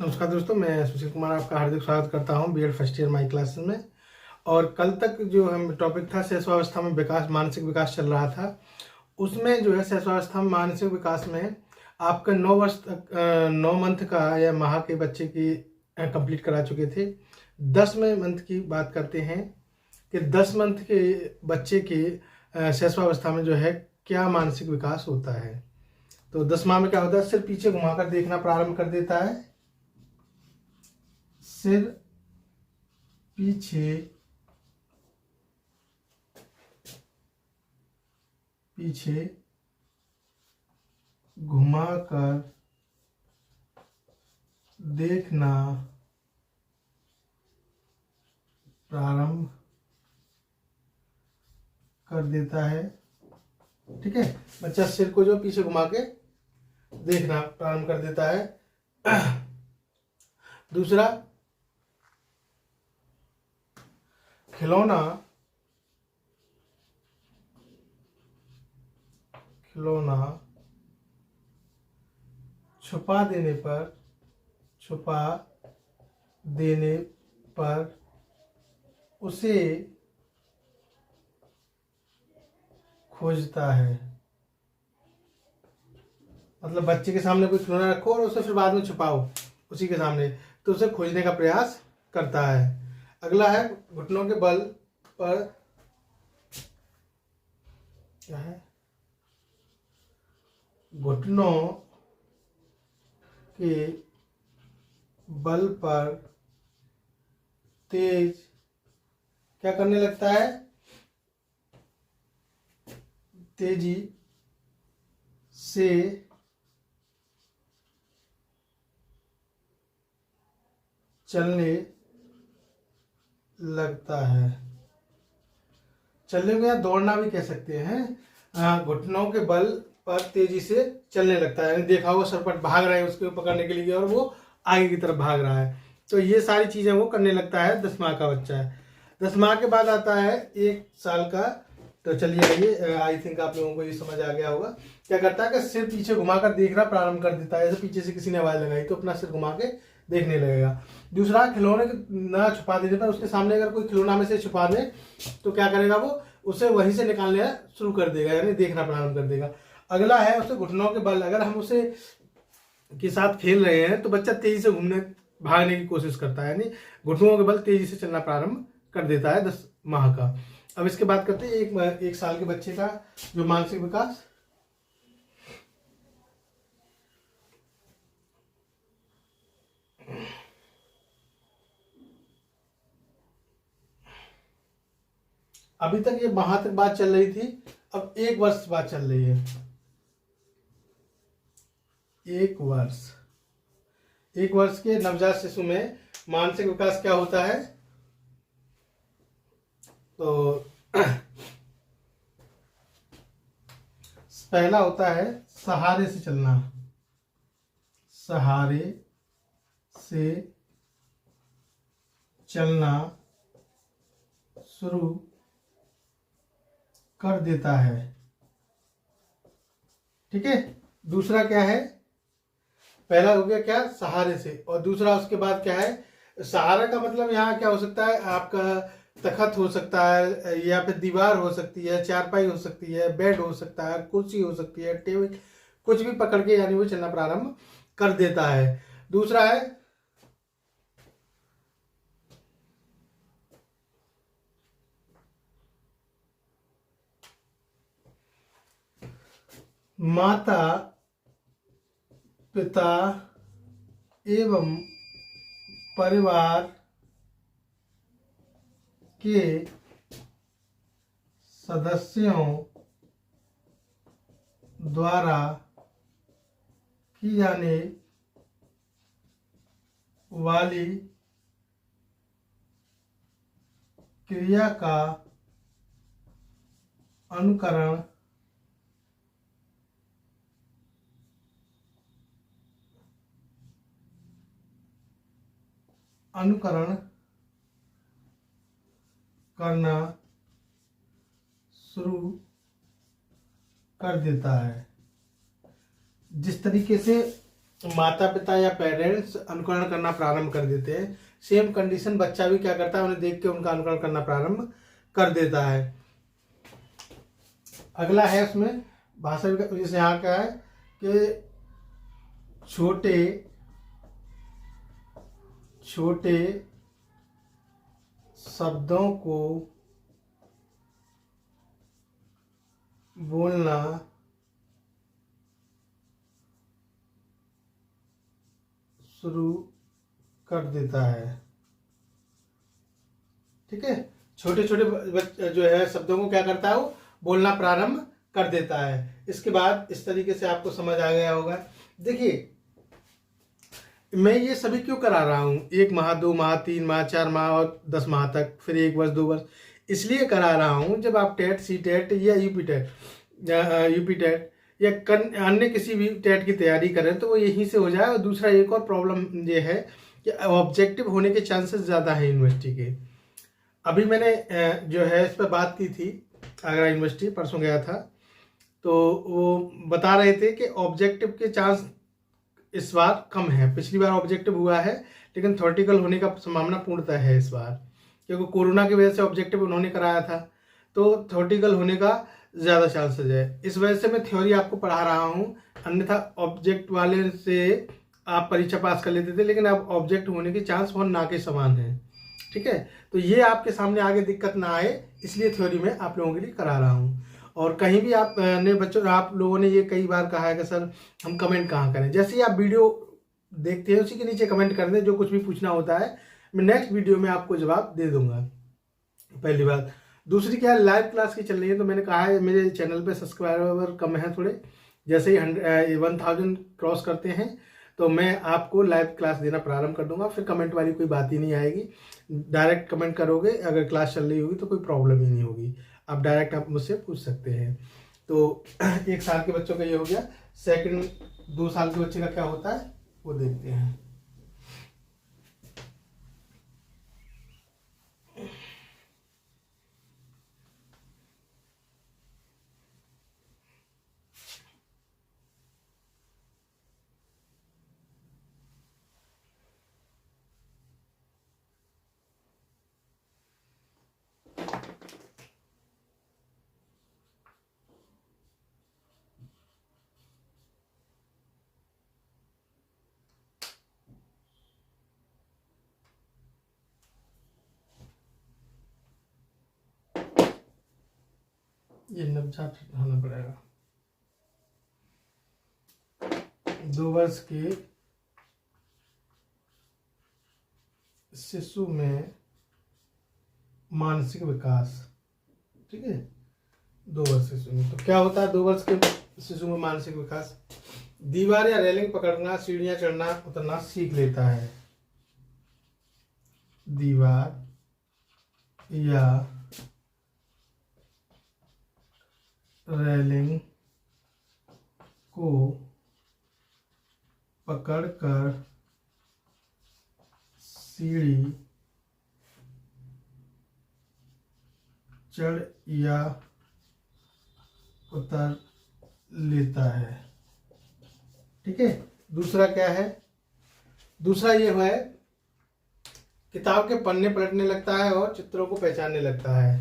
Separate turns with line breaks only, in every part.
नमस्कार दोस्तों, मैं सुशील कुमार आपका हार्दिक स्वागत करता हूं BEd first year my classes में। और कल तक जो हम टॉपिक था शैशवावस्था में विकास, मानसिक विकास चल रहा था। उसमें जो है शैशवावस्था में मानसिक विकास में आपका 9 वर्ष तक 9 मंथ का या माह के बच्चे की कंप्लीट करा चुके थे। 10वें मंथ की बात करते हैं कि 10 मंथ के बच्चे की शैशवावस्था में जो है क्या मानसिक विकास होता है। तो 10 माह में क्या होता है, सिर पीछे घुमाकर देखना प्रारंभ कर देता है। सिर पीछे पीछे घुमाकर देखना प्रारंभ कर देता है। ठीक है, बच्चा सिर को जो पीछे घुमा के देखना प्रारंभ कर देता है। दूसरा, खिलौना छुपा देने पर उसे खोजता है। मतलब बच्चे के सामने कोई खिलौना रखो और उसे फिर बाद में छुपाओ उसी के सामने, तो उसे खोजने का प्रयास करता है। अगला है घुटनों के बल पर, क्या है, घुटनों के बल पर तेज क्या करने लगता है, तेजी से चलने लगता है। चलने को या दौड़ना भी कह सकते हैं। घुटनों के बल पर तेजी से चलने लगता है, यानी देखा होगा सरपट भाग रहा है उसको पकड़ने के लिए और वो आगे की तरफ भाग रहा है। तो ये सारी चीजें वो करने लगता है। 10 माह का बच्चा है। 10 माह के बाद आता है 1 साल का। तो चलिए आइए, आई थिंक आप लोगों को ये समझ आ गया होगा। क्या करता है कि सिर पीछे घुमाकर देखना प्रारंभ कर देता है। जैसे पीछे से किसी ने आवाज लगाई तो अपना सिर घुमा के देखने लगेगा। दूसरा, खिलौने ना छुपा देने पर उसके सामने अगर कोई खिलौना में से छुपा दे तो क्या करेगा, वो उसे वहीं से निकालने शुरू कर देगा, यानी देखना प्रारंभ कर देगा। अगला है उसे घुटनों के बल, अगर हम उसे के साथ खेल रहे हैं तो बच्चा तेजी से घूमने भागने की कोशिश करता है, यानी घुटनों के बल तेजी से चलना प्रारंभ कर देता है 10 माह का। अब इसके बात करते हैं एक साल के बच्चे का जो मानसिक विकास। अभी तक ये माह तक बात चल रही थी, अब 1 वर्ष बात चल रही है। 1 वर्ष के नवजात शिशु में मानसिक विकास क्या होता है, तो पहला होता है सहारे से चलना। सहारे से चलना शुरू कर देता है। ठीक है, दूसरा क्या है, पहला हो गया क्या, सहारे से, और दूसरा उसके बाद क्या है, सहारा का मतलब यहाँ क्या हो सकता है, आपका तखत हो सकता है या फिर दीवार हो सकती है, चारपाई हो सकती है, बेड हो सकता है, कुर्सी हो सकती है, टेबल, कुछ भी पकड़ के यानी वो चलना प्रारंभ कर देता है। दूसरा है माता पिता एवं परिवार के सदस्यों द्वारा की जाने वाली क्रिया का अनुकरण करना शुरू कर देता है। जिस तरीके से माता पिता या पेरेंट्स अनुकरण करना प्रारंभ कर देते हैं, सेम कंडीशन बच्चा भी क्या करता है, उन्हें देख के उनका अनुकरण करना प्रारंभ कर देता है। अगला है उसमें भाषा विकास, जैसे यहाँ क्या है कि छोटे छोटे शब्दों को बोलना शुरू कर देता है। ठीक है, छोटे छोटे जो है शब्दों को क्या करता है, वो बोलना प्रारंभ कर देता है। इसके बाद इस तरीके से आपको समझ आ गया होगा। देखिए मैं ये सभी क्यों करा रहा हूँ, 1 माह 2 माह 3 माह 4 माह और 10 माह तक, फिर 1 वर्ष 2 वर्ष, इसलिए करा रहा हूँ जब आप टेट सी टेट या यूपी टेट या अन्य किसी भी टेट की तैयारी करें तो वो यहीं से हो जाए। और दूसरा एक और प्रॉब्लम ये है कि ऑब्जेक्टिव होने के चांसेस ज़्यादा हैं यूनिवर्सिटी के। अभी मैंने जो है इस पर बात की थी, आगरा यूनिवर्सिटी परसों गया था, तो वो बता रहे थे कि ऑब्जेक्टिव के चांस इस बार कम है। पिछली बार ऑब्जेक्टिव हुआ है लेकिन थ्योरेटिकल होने का संभावना पूर्णतः है इस बार, क्योंकि कोरोना की वजह से ऑब्जेक्टिव उन्होंने कराया था, तो थ्योरेटिकल होने का ज़्यादा चांसेस है। इस वजह से मैं थ्योरी आपको पढ़ा रहा हूँ, अन्यथा ऑब्जेक्ट वाले से आप परीक्षा पास कर लेते थे, लेकिन अब ऑब्जेक्ट होने के चांस बहुत ना के समान है। ठीक है, तो ये आपके सामने आगे दिक्कत ना आए इसलिए थ्योरी में आप लोगों के लिए करा रहा हूँ। और कहीं भी आप ने बच्चों, आप लोगों ने ये कई बार कहा है कि सर हम कमेंट कहाँ करें, जैसे ही आप वीडियो देखते हैं उसी के नीचे कमेंट कर दें, जो कुछ भी पूछना होता है मैं नेक्स्ट वीडियो में आपको जवाब दे दूंगा। पहली बात। दूसरी क्या है, लाइव क्लास की चल रही है, तो मैंने कहा है मेरे चैनल पे सब्सक्राइबर कम है थोड़े, जैसे ही 1000 क्रॉस करते हैं तो मैं आपको लाइव क्लास देना प्रारंभ कर दूंगा। फिर कमेंट वाली कोई बात ही नहीं आएगी, डायरेक्ट कमेंट करोगे, अगर क्लास चल रही होगी तो कोई प्रॉब्लम ही नहीं होगी, आप डायरेक्ट आप मुझसे पूछ सकते हैं। तो 1 साल के बच्चों का ये हो गया। सेकंड 2 साल के बच्चे का क्या होता है वो देखते हैं। ये नवजात हटाना पड़ेगा। 2 वर्ष के शिशु में मानसिक विकास। ठीक है, 2 वर्ष शिशु में तो क्या होता है, 2 वर्ष के शिशु में मानसिक विकास, दीवार या रेलिंग पकड़ना, सीढ़ियां चढ़ना उतरना सीख लेता है। दीवार या रेलिंग को पकड़कर सीढ़ी चढ़ या उतर लेता है। ठीक है, दूसरा क्या है, दूसरा ये है किताब के पन्ने पलटने लगता है और चित्रों को पहचानने लगता है।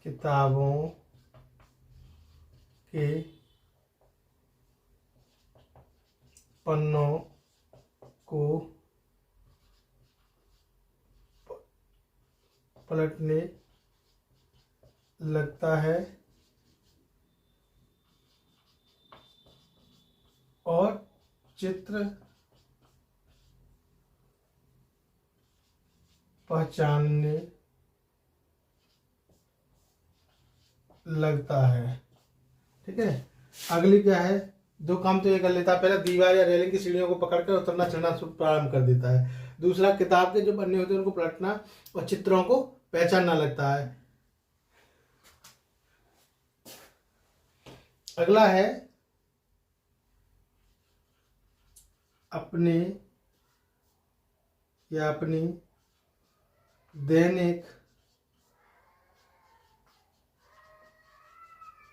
किताबों के पन्नों को पलटने लगता है और चित्र पहचानने लगता है। ठीक है, अगली क्या है, 2 काम तो ये कर लेता है, पहला दीवार या रेलिंग की सीढ़ियों को पकड़कर उतरना चढ़ना प्रारंभ कर देता है। दूसरा किताब के जो पन्ने होते हैं उनको पलटना और चित्रों को पहचानना लगता है। अगला है अपने या अपनी दैनिक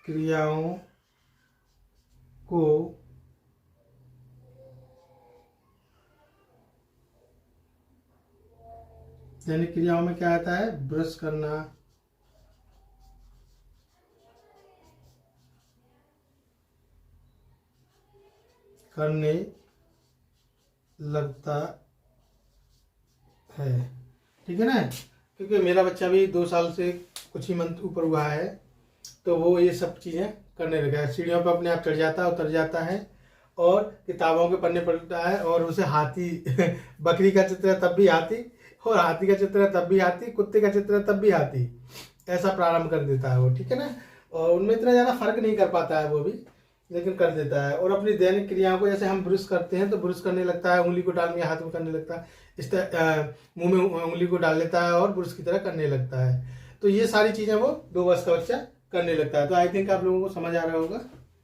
क्रियाओं को दैनिक क्रियाओं में क्या आता है? ब्रश करना, करने लगता है। ठीक है ना? क्योंकि मेरा बच्चा भी 2 साल से कुछ ही मंथ ऊपर हुआ है, तो वो ये सब चीज़ें करने लगा है। सीढ़ियों पर अपने आप चढ़ जाता है, उतर जाता है, और किताबों के पन्ने पलटता है, और उसे हाथी बकरी का चित्र है तब भी हाथी, और हाथी का चित्र है तब भी हाथी, कुत्ते का चित्र है तब भी हाथी, ऐसा प्रारंभ कर देता है वो। ठीक है ना? और उनमें इतना ज़्यादा फर्क नहीं कर पाता है वो भी, लेकिन कर देता है। और अपनी दैनिक क्रियाओं को, जैसे हम ब्रश करते हैं तो ब्रश करने लगता है, उंगली को डाल के हाथ में करने लगता है, इस तरह मुंह में उंगली को डाल लेता है और ब्रश की तरह करने लगता है। तो ये सारी चीज़ें वो 2 वर्ष का बच्चा करने लगता है। तो आई थिंक आप लोगों को समझ आ रहा होगा।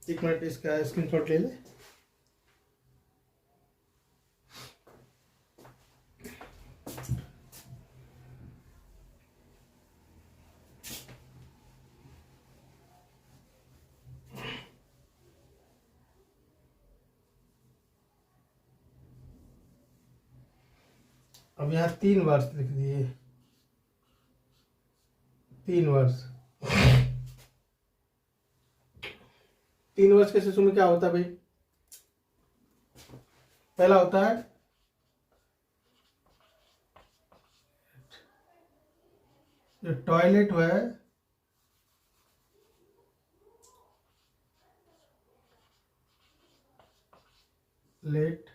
1 मिनट इसका स्क्रीनशॉट ले लें। अब यहाँ 3 वर्ष लिख दिए, 3 वर्ष। 3 वर्ष के शिशु में क्या होता है भाई? पहला होता है जो टॉयलेट है, लेट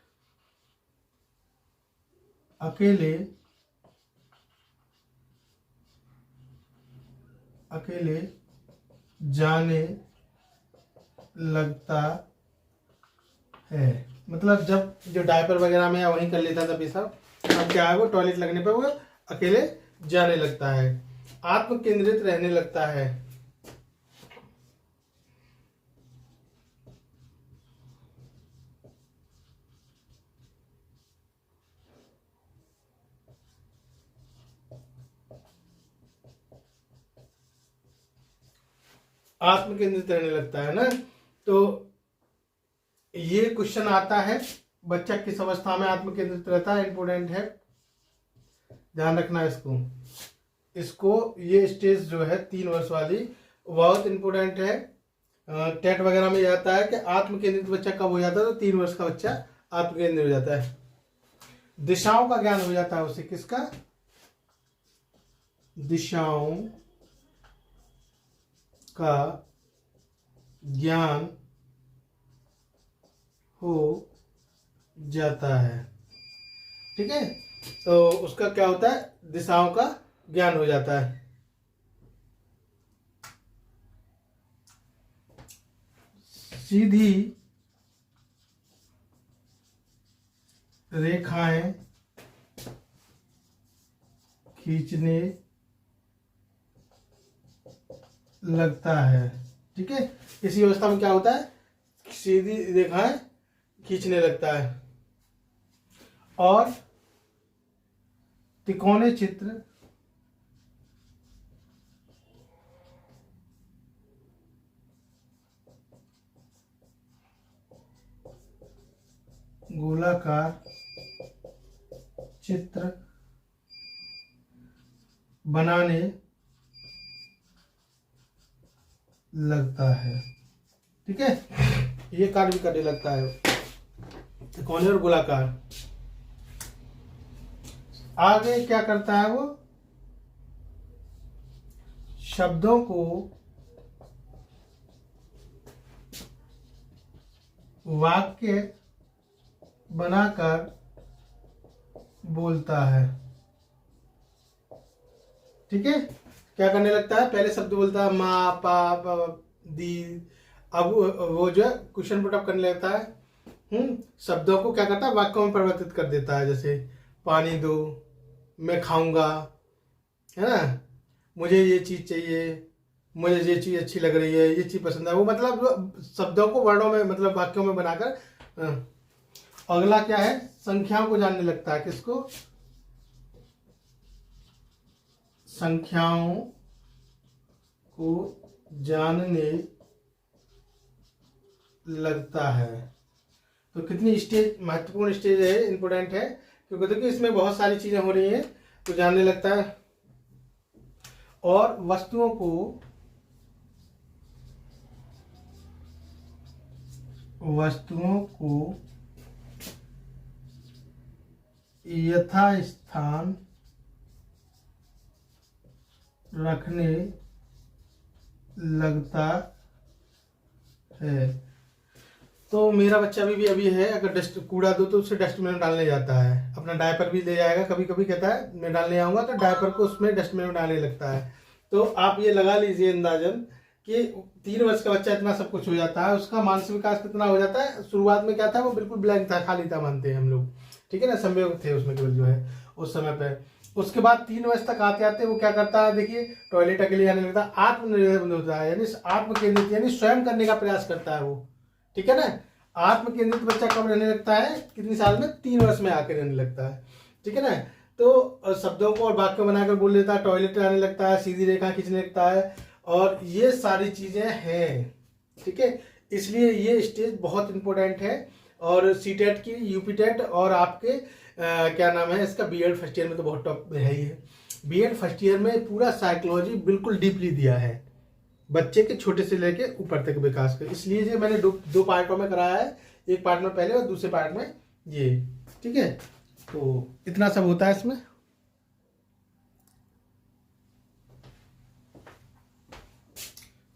अकेले जाने लगता है। मतलब जब जो डायपर वगैरह में वहीं कर लेता था पेशाब, अब क्या है, वो टॉयलेट लगने पर वो अकेले जाने लगता है, आत्म केंद्रित रहने लगता है। आत्म केंद्रित रहने लगता है ना। तो ये क्वेश्चन आता है, बच्चा किस अवस्था में आत्म केंद्रित रहता है, इंपोर्टेंट है, ध्यान रखना इसको ये स्टेज जो है 3 वर्ष वाली बहुत इंपोर्टेंट है। टेट वगैरह में आता है कि आत्म केंद्रित बच्चा कब हो जाता है, तो 3 वर्ष का बच्चा आत्म केंद्रित हो जाता है। दिशाओं का ज्ञान हो जाता है उसे, किसका? दिशाओं का ज्ञान हो जाता है। ठीक है? तो उसका क्या होता है? दिशाओं का ज्ञान हो जाता है। सीधी रेखाएं खींचने लगता है। ठीक है? इसी अवस्था में क्या होता है? सीधी रेखाएं खींचने लगता है, और तिकोने चित्र गोलाकार चित्र बनाने लगता है। ठीक है? ये कार्य भी करने लगता है, तिकोने और गोलाकार। आगे क्या करता है वो? शब्दों को वाक्य बनाकर बोलता है। ठीक है? क्या करने लगता है? पहले शब्द बोलता है माँ, पापा, दी, अब वो जो है क्वेश्चन पुट अप करने लगता है। शब्दों को क्या करता है? वाक्यों में परिवर्तित कर देता है। जैसे पानी दो, मैं खाऊंगा, है ना, मुझे ये चीज चाहिए, मुझे ये चीज अच्छी लग रही है, ये चीज पसंद है। वो मतलब शब्दों को वर्णों में, मतलब वाक्यों में बनाकर। अगला क्या है? संख्याओं को जानने लगता है। किसको? संख्याओं को जानने लगता है। तो कितनी स्टेज महत्वपूर्ण स्टेज है, इंपोर्टेंट है, क्योंकि देखिए इसमें बहुत सारी चीजें हो रही हैं। को जानने लगता है और वस्तुओं को यथास्थान रखने लगता है। तो मेरा बच्चा अभी है, अगर कूड़ा दो तो उसे डस्टबिन में डालने जाता है, अपना डायपर भी ले जाएगा, कभी कभी कहता है मैं डालने आऊँगा, तो डायपर को उसमें डस्टबिन में डालने लगता है। तो आप ये लगा लीजिए अंदाजन कि 3 वर्ष का बच्चा इतना सब कुछ हो जाता है, उसका मानसिक विकास कितना हो जाता है। शुरुआत में क्या था, वो बिल्कुल ब्लैंक था, खाली था मानते हैं हम लोग, ठीक है ना, संयोग थे उसमें केवल जो है उस समय पे। उसके बाद 3 वर्ष तक आते आते वो क्या करता है, देखिए टॉयलेट अकेले जाने लगता है, आत्मनिर्भर होता है, यानी आत्म केंद्रित, यानी स्वयं करने का प्रयास करता है वो, ठीक है ना। आत्म केंद्रित बच्चा कब रहने लगता है, कितनी साल में, 3 वर्ष में आकर रहने लगता है, ठीक है ना। तो शब्दों को और वाक्य बनाकर बोल लेता है, टॉयलेट आने लगता है, सीधी रेखा खींचने लगता है, और ये सारी चीजें हैं, ठीक है। इसलिए ये स्टेज बहुत इंपॉर्टेंट है, और सीटेट की, यूपीटेट और आपके क्या नाम है इसका, बीएड फर्स्ट ईयर में तो बहुत टॉप में है ही है। बीएड फर्स्ट ईयर में पूरा साइकोलॉजी बिल्कुल डीपली दिया है, बच्चे के छोटे से लेके ऊपर तक विकास का। इसलिए ये मैंने दो पार्टों में कराया है, एक पार्ट में पहले और दूसरे पार्ट में ये, ठीक है। तो इतना सब होता है इसमें।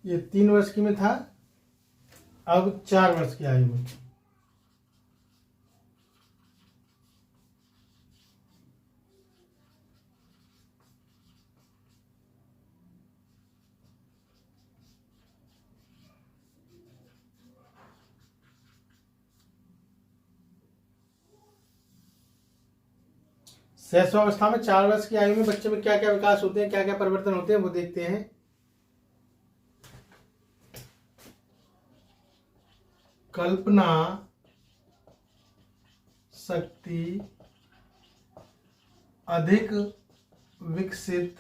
ये 3 वर्ष की में था, अब 4 वर्ष की आयु में। शैशवावस्था में 4 वर्ष की आयु में बच्चे में क्या क्या विकास होते हैं, क्या क्या परिवर्तन होते हैं, वो देखते हैं। कल्पना शक्ति अधिक विकसित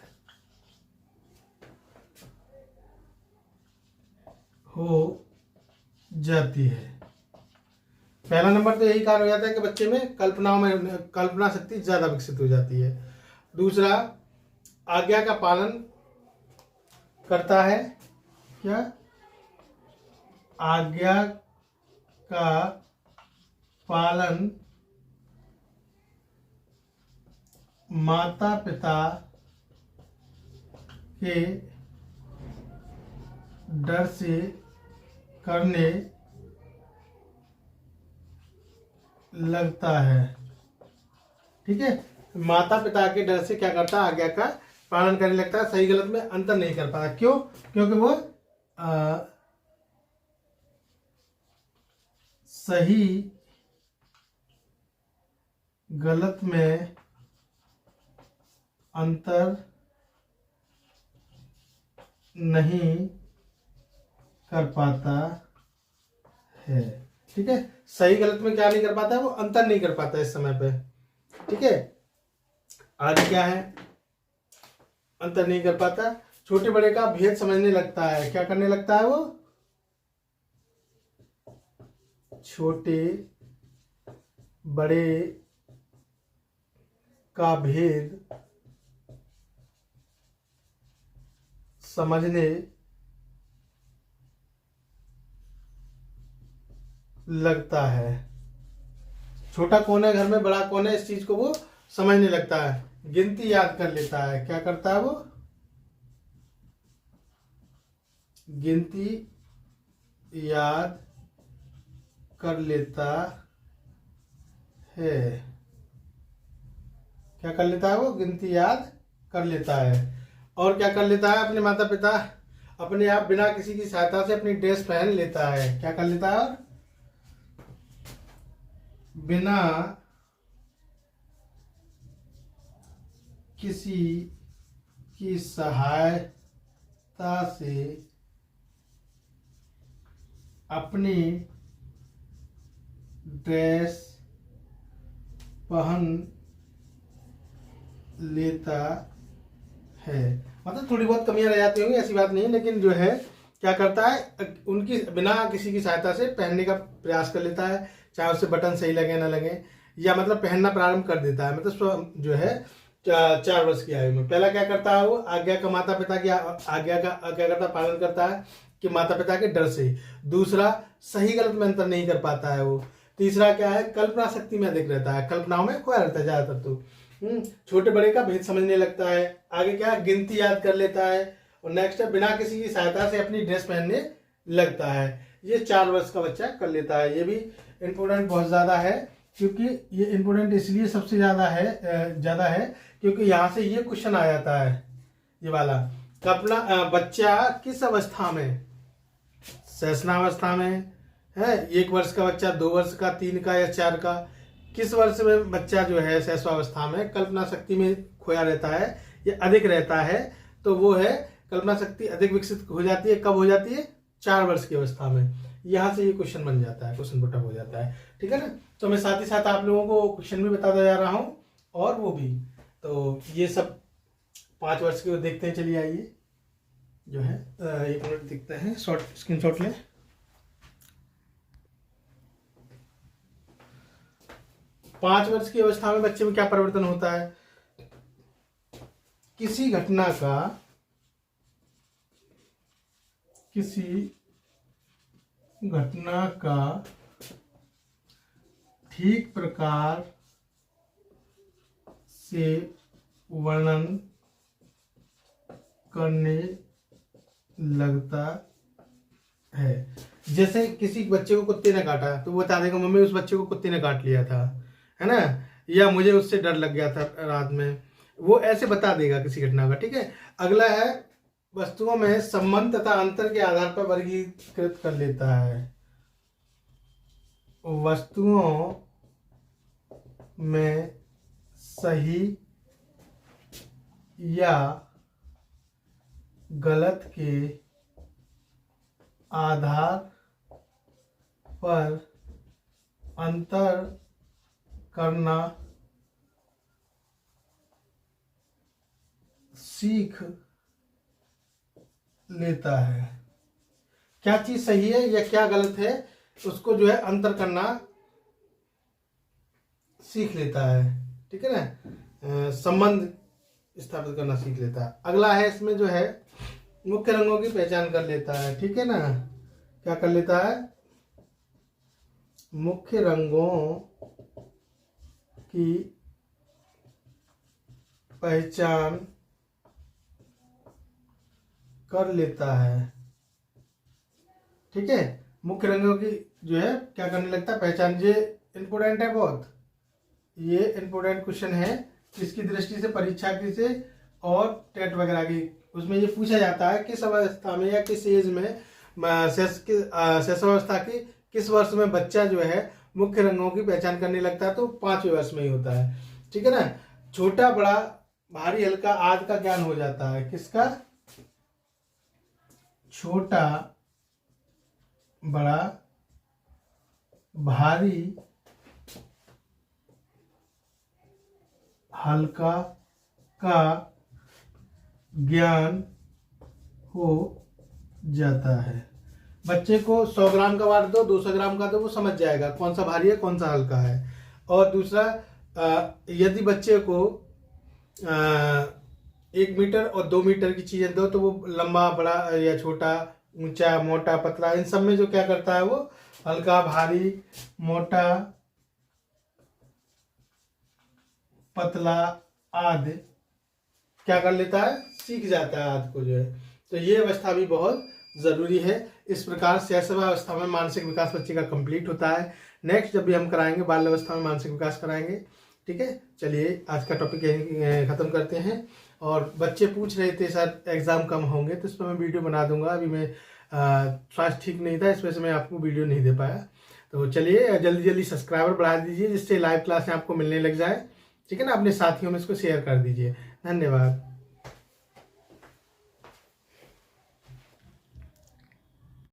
हो जाती है। पहला नंबर तो यही कारण हो जाता है कि बच्चे में कल्पना शक्ति ज्यादा विकसित हो जाती है। दूसरा, आज्ञा का पालन करता है, क्या, आज्ञा का पालन माता पिता के डर से करने लगता है, ठीक है। माता पिता के डर से क्या करता है, आज्ञा का पालन करने लगता है, सही गलत में अंतर नहीं कर पाता। क्यों, क्योंकि वो सही गलत में अंतर नहीं कर पाता है, ठीक है। सही गलत में क्या नहीं कर पाता है, वो अंतर नहीं कर पाता इस समय पे, ठीक है। आगे क्या है, अंतर नहीं कर पाता। छोटे बड़े का भेद समझने लगता है, क्या करने लगता है वो, छोटे बड़े का भेद समझने लगता है। छोटा कौन है घर में, बड़ा कौन है, इस चीज को वो समझने लगता है, गिनती याद कर लेता है। क्या करता है वो, गिनती याद कर लेता है। क्या कर लेता है वो, गिनती याद कर लेता है। और क्या कर लेता है, अपने माता पिता अपने आप बिना किसी की सहायता से अपनी ड्रेस पहन लेता है। क्या कर लेता है, और बिना किसी की सहायता से अपनी ड्रेस पहन लेता है। मतलब थोड़ी बहुत कमियां रह जाती होंगी, ऐसी बात नहीं है, लेकिन जो है क्या करता है, उनकी बिना किसी की सहायता से पहनने का प्रयास कर लेता है, चाहे उससे बटन सही लगे ना लगे, या मतलब पहनना प्रारंभ कर देता है, मतलब जो है 4 वर्ष की आयु में। पहला क्या करता है वो, आज्ञा का माता पिता की आज्ञा का क्या करता है, पालन करता है कि माता पिता के डर से। दूसरा, सही गलत में अंतर नहीं कर पाता है वो। तीसरा क्या है, कल्पना शक्ति में अधिक रहता है, कल्पनाओं में खोया रहता है ज्यादातर तो। छोटे बड़े का भेद समझने लगता है। आगे क्या है, गिनती याद कर लेता है। और नेक्स्ट है, बिना किसी की सहायता से अपनी ड्रेस पहनने लगता है। ये 4 वर्ष का बच्चा कर लेता है। ये भी इम्पोर्टेंट बहुत ज्यादा है, क्योंकि ये इम्पोर्टेंट इसलिए सबसे ज्यादा है क्योंकि यहाँ से ये क्वेश्चन आ जाता है, ये वाला। कल्पना बच्चा किस अवस्था में, शेषनावस्था में है, 1 वर्ष का बच्चा, 2 वर्ष का, 3 का या 4 का, किस वर्ष में बच्चा जो है शेषावस्था में कल्पना शक्ति में खोया रहता है या अधिक रहता है, तो वो है कल्पना शक्ति अधिक विकसित हो जाती है। कब हो जाती है, 4 वर्ष की अवस्था में। यहाँ से ये क्वेश्चन बन जाता है, क्वेश्चन पुटअप हो जाता है, ठीक है ना। तो मैं साथ ही साथ आप लोगों को क्वेश्चन भी बताता जा रहा हूँ और वो भी। तो ये सब 5 वर्ष के देखते हैं, चलिए आइए जो है 1 मिनट देखते हैं, शॉर्ट स्क्रीनशॉट लें। 5 वर्ष की अवस्था में बच्चे में क्या परिवर्तन होता है, किसी घटना का ठीक प्रकार से वर्णन करने लगता है। जैसे किसी बच्चे को कुत्ते ने काटा तो वो बता देगा मम्मी उस बच्चे को कुत्ते ने काट लिया था, है ना, या मुझे उससे डर लग गया था रात में, वो ऐसे बता देगा किसी घटना का, ठीक है। अगला है, वस्तुओं में संबंध तथा अंतर के आधार पर वर्गीकृत कर लेता है। वस्तुओं में सही या गलत के आधार पर अंतर करना सीख लेता है। क्या चीज सही है या क्या गलत है उसको जो है अंतर करना सीख लेता है, ठीक है ना, संबंध स्थापित करना सीख लेता है। अगला है, इसमें जो है मुख्य रंगों की पहचान कर लेता है, ठीक है ना। क्या कर लेता है, मुख्य रंगों की पहचान कर लेता है, ठीक है। मुख्य रंगों की जो है क्या करने लगता है, पहचान। ये इंपोर्टेंट है बहुत, ये इंपोर्टेंट क्वेश्चन है इसकी दृष्टि से, परीक्षा की से और टेट वगैरह की, उसमें ये पूछा जाता है किस अवस्था में या किस एज में शेषावस्था की किस वर्ष में बच्चा जो है मुख्य रंगों की पहचान करने लगता है, तो 5वें वर्ष में ही होता है, ठीक है ना। छोटा बड़ा भारी हल्का आदि का ज्ञान हो जाता है, किसका, छोटा बड़ा भारी हल्का का ज्ञान हो जाता है। बच्चे को 100 ग्राम का वाट दो, 200 ग्राम का दो, वो समझ जाएगा कौन सा भारी है कौन सा हल्का है। और दूसरा, यदि बच्चे को 1 मीटर और 2 मीटर की चीजें दो तो वो लंबा बड़ा या छोटा, ऊंचा मोटा पतला, इन सब में जो क्या करता है वो हल्का भारी मोटा पतला आदि क्या कर लेता है, सीख जाता है आदि को जो है। तो ये अवस्था भी बहुत जरूरी है। इस प्रकार शैशवावस्था में मानसिक विकास बच्चे का कंप्लीट होता है। नेक्स्ट जब भी हम कराएंगे बाल्यावस्था में मानसिक विकास कराएंगे, ठीक है। चलिए आज का टॉपिक यहीं खत्म करते हैं। और बच्चे पूछ रहे थे सर एग्जाम कम होंगे, तो इस पर मैं वीडियो बना दूंगा। अभी मैं स्वास्थ्य ठीक नहीं था, इस वजह से मैं आपको वीडियो नहीं दे पाया। तो चलिए जल्दी जल्दी सब्सक्राइबर बढ़ा दीजिए जिससे लाइव क्लासें आपको मिलने लग जाए, ठीक है ना। अपने साथियों में इसको शेयर कर दीजिए। धन्यवाद।